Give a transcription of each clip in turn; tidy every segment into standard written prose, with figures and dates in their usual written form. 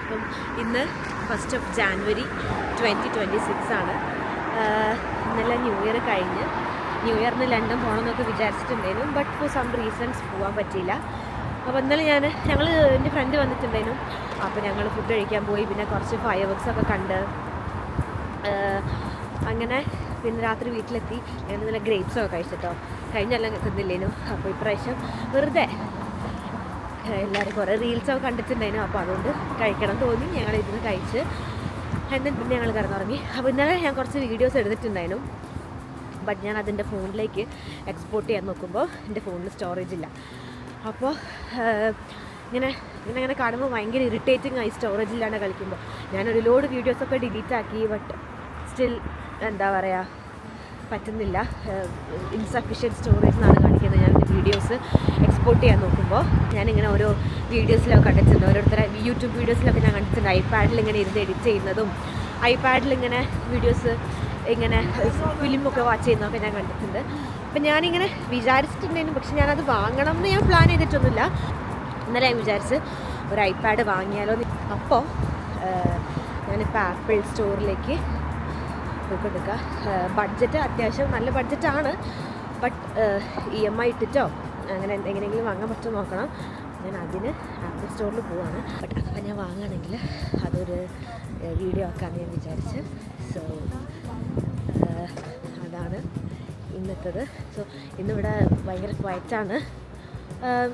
അപ്പം ഇന്ന് 1st of January 2026 ആണ്. ഇന്നലെ ന്യൂ ഇയർ കഴിഞ്ഞ് ന്യൂ ഇയറിന് ലണ്ടൻ പോകണമെന്നൊക്കെ വിചാരിച്ചിട്ടുണ്ടായിരുന്നു. ബട്ട് ഫോർ സം റീസൺസ് പോകാൻ പറ്റിയില്ല. അപ്പോൾ ഇന്നലെ ഞങ്ങൾ എൻ്റെ ഫ്രണ്ട് വന്നിട്ടുണ്ടായിരുന്നു. അപ്പോൾ ഞങ്ങൾ ഫുഡ് കഴിക്കാൻ പോയി. പിന്നെ കുറച്ച് ഫയർ വർക്ക്സൊക്കെ കണ്ട് അങ്ങനെ പിന്നെ രാത്രി വീട്ടിലെത്തി. ഞങ്ങൾ ഇന്നലെ ഗ്രേപ്സൊക്കെ കഴിച്ചിട്ടോ. കഴിഞ്ഞെല്ലാം തിന്നില്ലേനു. അപ്പോൾ ഇപ്രാവശ്യം വെറുതെ എല്ലാവരും കുറേ റീൽസൊക്കെ കണ്ടിട്ടുണ്ടായിരുന്നു. അപ്പോൾ അതുകൊണ്ട് കഴിക്കണം തോന്നി ഞങ്ങൾ ഇരുന്ന് കഴിച്ച് എന്നിട്ട് പിന്നെ ഞങ്ങൾ കിടന്നുറങ്ങി. അപ്പോൾ ഇന്നലെ ഞാൻ കുറച്ച് വീഡിയോസ് എടുത്തിട്ടുണ്ടായിരുന്നു. ബട്ട് ഞാൻ അതിൻ്റെ ഫോണിലേക്ക് എക്സ്പോർട്ട് ചെയ്യാൻ നോക്കുമ്പോൾ എൻ്റെ ഫോണിൽ സ്റ്റോറേജ് ഇല്ല. അപ്പോൾ ഇങ്ങനെ കാണുമ്പോൾ ഭയങ്കര ഇറിറ്റേറ്റിംഗ് ആയി സ്റ്റോറേജ് ഇല്ലാണ്ട് കളിക്കുമ്പോൾ. ഞാനൊരു ലോഡ് വീഡിയോസൊക്കെ ഡിലീറ്റ് ആക്കി. ബട്ട് സ്റ്റിൽ എന്താ പറയുക, പറ്റുന്നില്ല. ഇൻസഫിഷ്യൻറ്റ് സ്റ്റോറേജ് എന്നാണ് കാണിക്കുന്നത്. ഞാൻ വീഡിയോസ് എക്സ്പോർട്ട് ചെയ്യാൻ നോക്കുമ്പോൾ ഞാനിങ്ങനെ ഓരോ വീഡിയോസിലൊക്കെ കണ്ടിട്ടുണ്ട്. ഓരോരുത്തരെ യൂട്യൂബ് വീഡിയോസിലൊക്കെ ഞാൻ കണ്ടിട്ടുണ്ട്. ഐപാഡിൽ ഇങ്ങനെ ഇരുന്ന് എഡിറ്റ് ചെയ്യുന്നതും ഐപാഡിൽ ഇങ്ങനെ വീഡിയോസ് ഇങ്ങനെ ഫിലിമൊക്കെ വാച്ച് ചെയ്യുന്നതൊക്കെ ഞാൻ കണ്ടിട്ടുണ്ട്. അപ്പം ഞാനിങ്ങനെ വിചാരിച്ചിട്ടുണ്ടായിരുന്നു. പക്ഷെ ഞാനത് വാങ്ങണം എന്ന് ഞാൻ പ്ലാൻ ചെയ്തിട്ടൊന്നുമില്ല. ഇന്നലെ ഞാൻ വിചാരിച്ച് ഒരു ഐപാഡ് വാങ്ങിയാലോ. അപ്പോൾ ഞാനിപ്പോൾ ആപ്പിൾ സ്റ്റോറിലേക്ക് പോയിക്കൊടുക്കുക. ബഡ്ജറ്റ് അത്യാവശ്യം നല്ല ബഡ്ജറ്റാണ്. ബട്ട് EMI ഇട്ടിട്ടോ അങ്ങനെ എങ്ങനെയെങ്കിലും വാങ്ങാൻ പറ്റുമോ നോക്കണം. ഞാൻ അതിന് ആപ്പിൾ സ്റ്റോറിൽ പോവാണ്. ബട്ട് അപ്പം ഞാൻ വാങ്ങുകയാണെങ്കിൽ അതൊരു വീഡിയോ ആക്കാമെന്ന് ഞാൻ വിചാരിച്ച്. സോ അതാണ് ഇന്നത്തത്. സോ ഇന്നിവിടെ ഭയങ്കര ക്വയറ്റാണ്.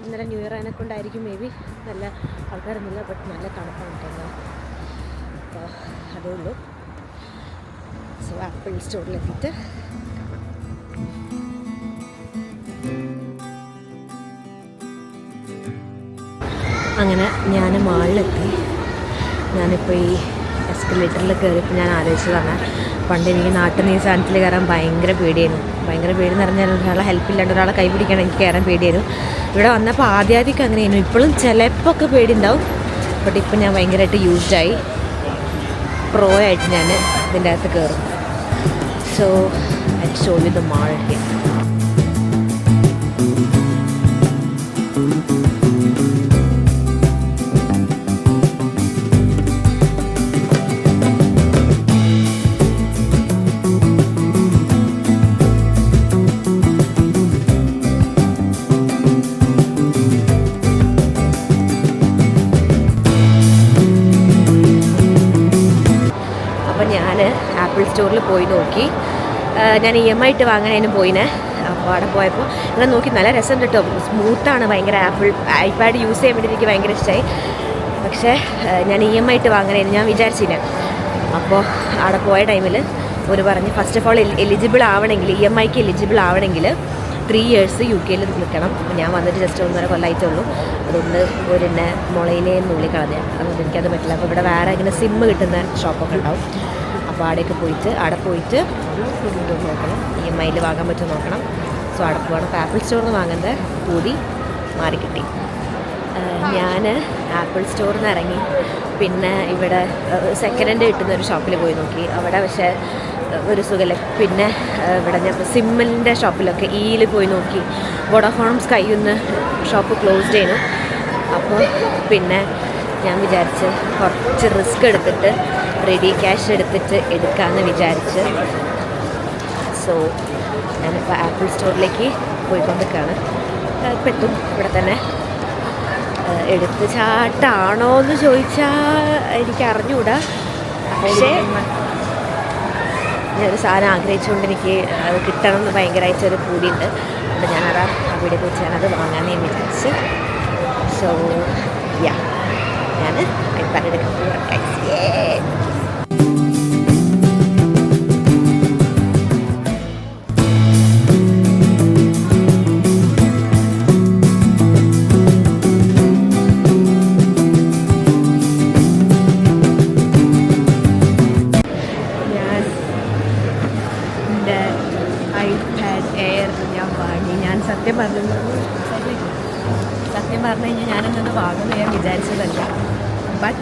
ഇന്നലെ ന്യൂ ഇയർ അതിനെക്കൊണ്ടായിരിക്കും മേ ബി നല്ല ആൾക്കാരൊന്നുമില്ല. ബട്ട് നല്ല തണുപ്പാണ് കേട്ടോ. അപ്പോൾ അതേ ഉള്ളൂ. സോ ആപ്പിൾ സ്റ്റോറിലെത്തിയിട്ട് അങ്ങനെ ഞാൻ മാളിലെത്തി. ഞാനിപ്പോൾ ഈ എസ്കലേറ്ററിൽ കയറിയപ്പോൾ ഞാൻ ആലോചിച്ചതാണ്, പണ്ട് എനിക്ക് നാട്ടിൽ നിന്ന് ഈ സാധനത്തിൽ കയറാൻ ഭയങ്കര പേടിയായിരുന്നു. ഭയങ്കര പേടിയെന്ന് പറഞ്ഞാൽ ഒരാളെ ഹെൽപ്പില്ലാണ്ട് ഒരാളെ കൈ പിടിക്കണം എനിക്ക് കയറാൻ പേടിയായിരുന്നു. ഇവിടെ വന്നപ്പോൾ ആദ്യമൊക്കെ അങ്ങനെയായിരുന്നു. ഇപ്പോഴും ചിലപ്പോൾ ഒക്കെ പേടിയുണ്ടാവും. ബട്ട് ഇപ്പം ഞാൻ ഭയങ്കരമായിട്ട് യൂസ്ഡായി, പ്രോ ആയിട്ട് ഞാൻ ഇതിൻ്റെ അകത്ത് കയറും. So I show you the mall here. Apple സ്റ്റോറിൽ പോയി നോക്കി. ഞാൻ EMI ഇട്ട് വാങ്ങാനതിന് പോയിനെ. അപ്പോൾ അവിടെ പോയപ്പോൾ ഇങ്ങനെ നോക്കി നല്ല രസം കേട്ടോ. സ്മൂത്താണ് ഭയങ്കര. ഐപാഡ് യൂസ് ചെയ്യാൻ വേണ്ടി എനിക്ക് ഭയങ്കര ഇഷ്ടമായി. പക്ഷേ ഞാൻ EMI ഇട്ട് വാങ്ങാനായിരുന്നു ഞാൻ വിചാരിച്ചില്ല. അപ്പോൾ അവിടെ പോയ ടൈമിൽ ഒരു പറഞ്ഞ് ഫസ്റ്റ് ഓഫ് ഓൾ എലിജിബിൾ ആവണമെങ്കിൽ EMIക്ക് എലിജിബിൾ ആവണമെങ്കിൽ 3 years UK നിൽക്കണം. അപ്പോൾ ഞാൻ വന്നിട്ട് ജസ്റ്റ് 1.5 കൊല്ലമായിട്ടുള്ളൂ. അതുകൊണ്ട് ഒരു മുളയിലേ നുള്ളി കളഞ്ഞ. അതുകൊണ്ട് എനിക്കത് പറ്റില്ല. അപ്പോൾ ഇവിടെ വേറെ ഇങ്ങനെ സിം കിട്ടുന്ന ഷോപ്പൊക്കെ ഉണ്ടാവും. അപ്പോൾ അവിടെ പോയിട്ട് നോക്കണം EMIയിൽ വാങ്ങാൻ പറ്റുമോ നോക്കണം. സോ അവിടെ പോകണം. അപ്പോൾ ആപ്പിൾ സ്റ്റോറിൽ നിന്ന് വാങ്ങുന്നത് കൂടി മാറിക്കിട്ടി. ഞാൻ ആപ്പിൾ സ്റ്റോറിൽ നിന്ന് ഇറങ്ങി. പിന്നെ ഇവിടെ സെക്കൻഡ് ഹാൻഡ് കിട്ടുന്ന ഒരു ഷോപ്പിൽ പോയി നോക്കി. അവിടെ പക്ഷേ ഒരു സുഖമില്ല. പിന്നെ ഇവിടെ ഞാൻ സിമ്മിൻ്റെ ഷോപ്പിലൊക്കെ ഈയിൽ പോയി നോക്കി. വോഡാഫോണും സ്കൈയൊന്ന് ഷോപ്പ് ക്ലോസ്ഡ് ചെയ്യുന്നു. അപ്പോൾ പിന്നെ ഞാൻ വിചാരിച്ച് കുറച്ച് റിസ്ക് എടുത്തിട്ട് റെഡി ക്യാഷ് എടുത്തിട്ട് എടുക്കാമെന്ന് വിചാരിച്ച്. സോ ഞാനിപ്പോൾ ആപ്പിൾ സ്റ്റോറിലേക്ക് പോയിക്കൊണ്ടിരിക്കുകയാണ്. പെട്ടും ഇവിടെ തന്നെ. എടുത്ത് ചാട്ടാണോ എന്ന് ചോദിച്ചാൽ എനിക്ക് അറിഞ്ഞുകൂടാ. പക്ഷേ ഞാനൊരു സാധനം ആഗ്രഹിച്ചുകൊണ്ട് എനിക്ക് അത് കിട്ടണം എന്ന് ഭയങ്കരമായിട്ടൊരു പൂതിയുണ്ട്. അപ്പോൾ ഞാനതാ അവിടെ വെച്ച് ഞാനത് വാങ്ങാമെന്ന് വിചാരിച്ച്. സോ ഞാൻ ഐപാഡ് എടുക്കാൻ പോകാം. സത്യം പറഞ്ഞു കഴിഞ്ഞാൽ ഞാനൊന്നും വാങ്ങുമെന്ന് ഞാൻ വിചാരിച്ചതല്ല. ബട്ട്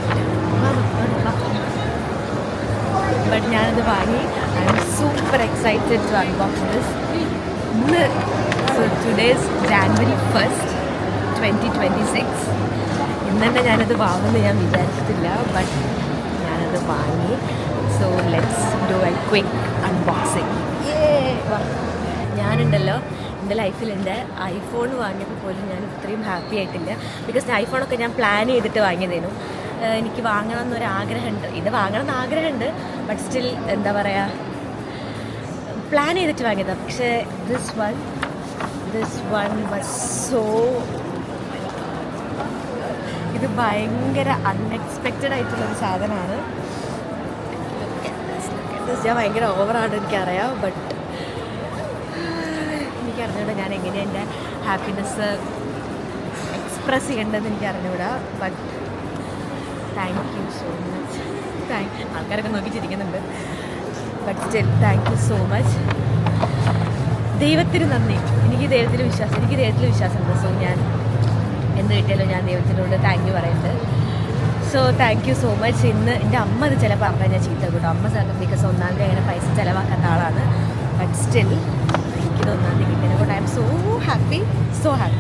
ഞാനത് വാങ്ങി. I am super excited to unbox this. ഇന്ന് so today is January 1st, 2026. ഇന്ന് തന്നെ ഞാനത് വാങ്ങുമെന്ന് ഞാൻ വിചാരിച്ചിട്ടില്ല, ബട്ട് ഞാനത് വാങ്ങി. So let's do A quick unboxing. ഞാനുണ്ടല്ലോ എൻ്റെ ലൈഫിൽ എൻ്റെ ഐഫോൺ വാങ്ങിയപ്പോൾ പോലും ഞാൻ ഇത്രയും ഹാപ്പി ആയിട്ടില്ല. ബിക്കോസ് ഐഫോണൊക്കെ ഞാൻ പ്ലാൻ ചെയ്തിട്ട് വാങ്ങിയതേനു. എനിക്ക് വാങ്ങണം എന്നൊരാഗ്രഹമുണ്ട്, ഇത് വാങ്ങണം എന്ന് ആഗ്രഹമുണ്ട്, ബട്ട് സ്റ്റിൽ എന്താ പറയുക, പ്ലാൻ ചെയ്തിട്ട് വാങ്ങിയതാണ്. പക്ഷേ ദിസ് വൺ വാസ് സോ, ഇത് ഭയങ്കര അൺഎക്സ്പെക്റ്റഡ് ആയിട്ടുള്ളൊരു സാധനമാണ്. ഞാൻ ഭയങ്കര ഓവറാണ് എനിക്കറിയാം, ബട്ട് എനിക്കറിഞ്ഞൂടാ ഞാൻ എങ്ങനെയാണ് എൻ്റെ ഹാപ്പിനെസ് എക്സ്പ്രസ് ചെയ്യേണ്ടതെന്ന് എനിക്കറിഞ്ഞൂടാ. But thank you so much. ആൾക്കാരൊക്കെ നോക്കിച്ചിരിക്കുന്നുണ്ട്, but still thank you so much. ദൈവത്തിന് നന്ദി. എനിക്ക് ദൈവത്തിൽ വിശ്വാസമുണ്ട്. സോ ഞാൻ എന്ത് കിട്ടിയാലും ഞാൻ ദൈവത്തിനോട് താങ്ക് യു പറയുന്നുണ്ട്. So thank you so much. ഇന്ന് എൻ്റെ അമ്മ അത് ചിലപ്പോൾ അമ്മ ഞാൻ ചീത്ത കേട്ടോ. അമ്മ ബിക്കോസ് ഒന്നാം തീയതി അങ്ങനെ പൈസ ചിലവാക്കാത്ത ആളാണ്, ബട്ട് സ്റ്റിൽ എനിക്കിത് ഒന്നാം തീയതി കിട്ടിയതിനെ കൊണ്ട് I M so happy. So I M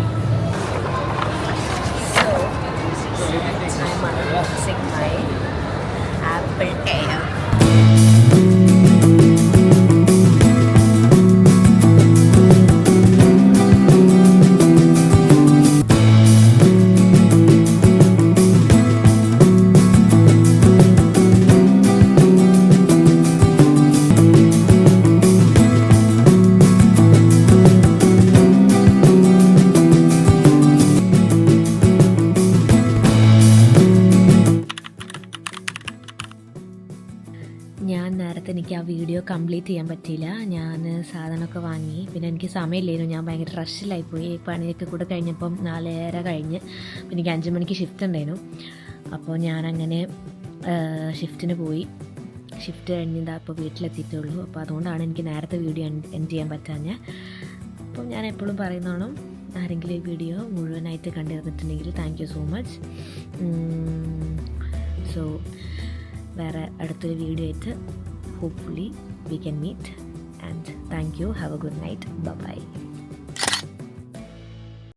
unboxing my apple air. എനിക്ക് ആ വീഡിയോ കംപ്ലീറ്റ് ചെയ്യാൻ പറ്റിയില്ല. ഞാൻ സാധനമൊക്കെ വാങ്ങി, പിന്നെ എനിക്ക് സമയമില്ലായിരുന്നു, ഞാൻ ഭയങ്കര റഷിലായിപ്പോയി. പണിയൊക്കെ കൂടെ കഴിഞ്ഞപ്പം 4:30 കഴിഞ്ഞ്, എനിക്ക് 5 മണിക്ക് ഷിഫ്റ്റ് ഉണ്ടായിരുന്നു. അപ്പോൾ ഞാനങ്ങനെ ഷിഫ്റ്റിന് പോയി. ഷിഫ്റ്റ് കഴിഞ്ഞിട്ട് അപ്പോൾ വീട്ടിലെത്തിയിട്ടുള്ളൂ. അപ്പോൾ അതുകൊണ്ടാണ് എനിക്ക് നേരത്തെ വീഡിയോ എൻഡ് ചെയ്യാൻ പറ്റാഞ്ഞത്. അപ്പോൾ ഞാൻ എപ്പോഴും പറയുന്നതാണ്, ആരെങ്കിലും ഈ വീഡിയോ മുഴുവനായിട്ട് കണ്ടിരുന്നിട്ടുണ്ടെങ്കിൽ thank you so much. So വേറെ അടുത്തൊരു വീഡിയോ ആയിട്ട് hopefully we can meet, and thank you. Have a good night. Bye bye.